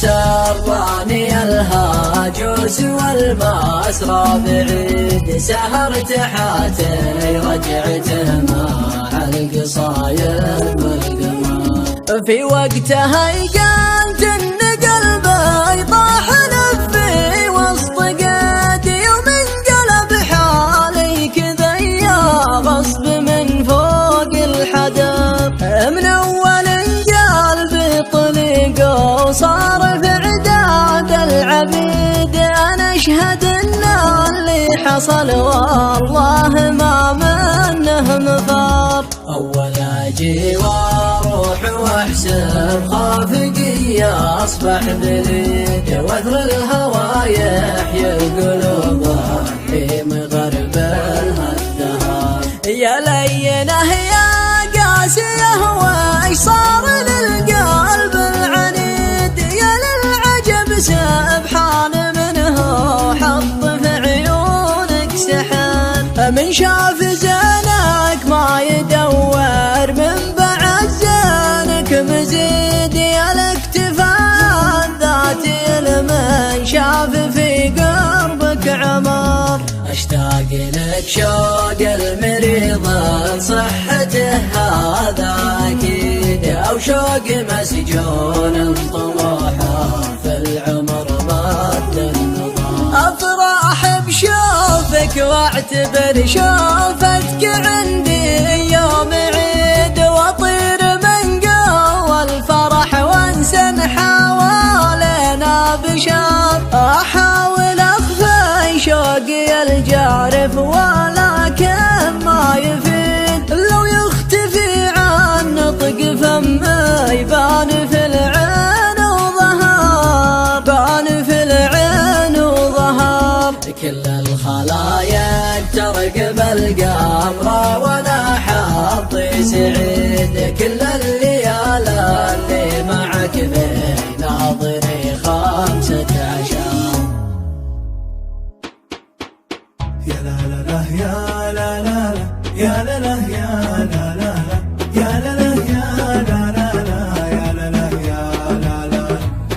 سراني الهاجوس والمسرى بعيد، سهرت حاتي رجعته مع القصايد والقمر. في وقتها قلت ان قلبي طاح لفي وسط قيدي، ومن قلب حالي كذا يا غصب من فوق الحدر. من اول قلبي طلق وصار في عداد العبيد، انا اشهد ان اللي حصل والله ما منه مفر. اول اجي واروح واحسب خافقي اصبح بريد، واثر الهوى يحيي القلوب في مغرب الدهر. يا لينه يا قاسيه وايش صار للقلب العنيد، يا للعجب سبحان منه حط في عيونك سحر. من شاف زينك ما يدور، من بعد زينك مزيد، يا الاكتفاء ذاتي لمن شاف في قربك عمر. اشتاق لك شوق المريض صحته هذا اكيد، او شوق مسجون طموحه في العمر مد النظر. افرح بشوفك واعتبر شوفتك عندي يوم عيد، واطير من قوى الفرح وانسى حوالينا بشر. احاول اخفي شوقي الجارف ولكن ما يفيد، لو يختفي عن نطق فمي يبان في العين وظهر، بان في العين وظهر. كل الخلايق ترقب القمر وانا حظي سعيد، كل الليالي اللي معك في ناظري 15. يا لا لا لا يا لا لا لا يا لا لا يا لا لا لا يا لا لا يا لا لا لا يا لا لا يا لا لا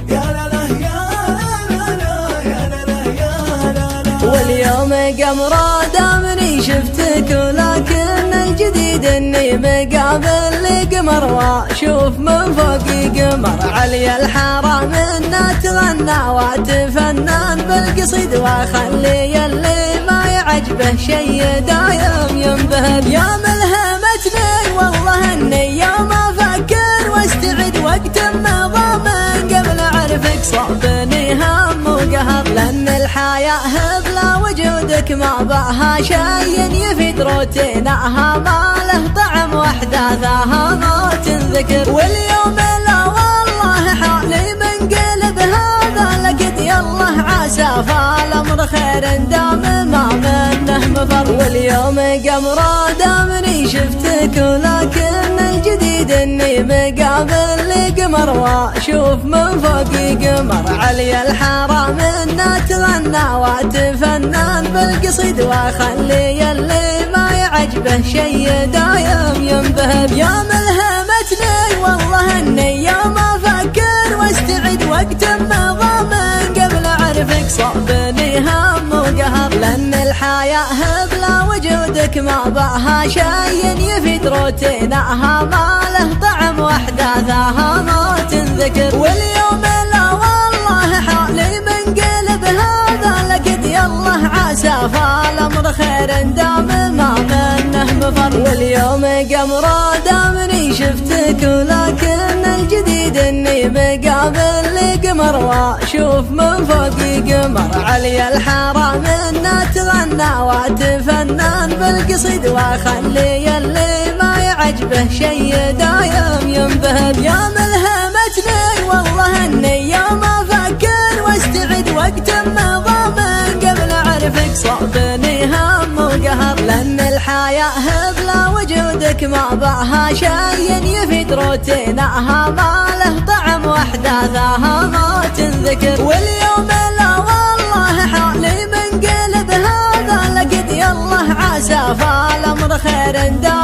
يا لا لا يا لا لا يا لا لا يا لا لا. واليوم قمرة دامني شفتك، ولكن الجديد اني مقابل لقمر، واشوف من فوقي قمر. علي الحرام انه تغنى وتفنن بالقصيد، واخلي اللي ما يعجبه شي دايم ينبهر. يا ملهمتني والله اني يوم افكر واستعد وقت مضى من قبل اعرفك صابني هم وقهر. لان الحياة بلا وجودك ما بها شي يفيد، روتينها ما له طعم واحداثها ما تنذكر. واليوم لا والله حالي منقلب هذا لقد يالله عسى فالامر خير دام ما منه مفر. واليوم قمرة دامني شفتك، ولكن الجديد اني مقابل لقمر، واشوف من فوقي قمر. علي الحرام انه تغنى وتفنن بالقصيد، واخلي اللي ما يعجبه شي دايم ينبهر. يا ملهمتني والله اني يوم افكر واستعد وقت مضى من قبل اعرفك صابني هم وقهر. لان الحياة بلا وجودك ما بها شي يفيد، روتينها ما له طعم واحداثها ما تنذكر. واليوم لا والله حالي منقلب هذا لقد يالله عسى فالامر خير دام ما منه مفر. واليوم قمرة دامني شفتك، ولكن الجديد اني مقابل لقمر، واشوف من فوقي قمر. علي الحرام انه تغنى وتفنن بالقصيد، واخلي اللي ما يعجبه شي دايم ينبهر. يا ملهمتني والله اني يوم افكر واستعد وقت مضى من قبل اعرفك صابني هم وقهر. لان الحياة بلا وجودك ما بها شي يفيد، روتينها ما له طعم واحداثها ما تنذكر. واليوم لا والله حالي منقلب هذا لقد يالله عسى فالامر خير دام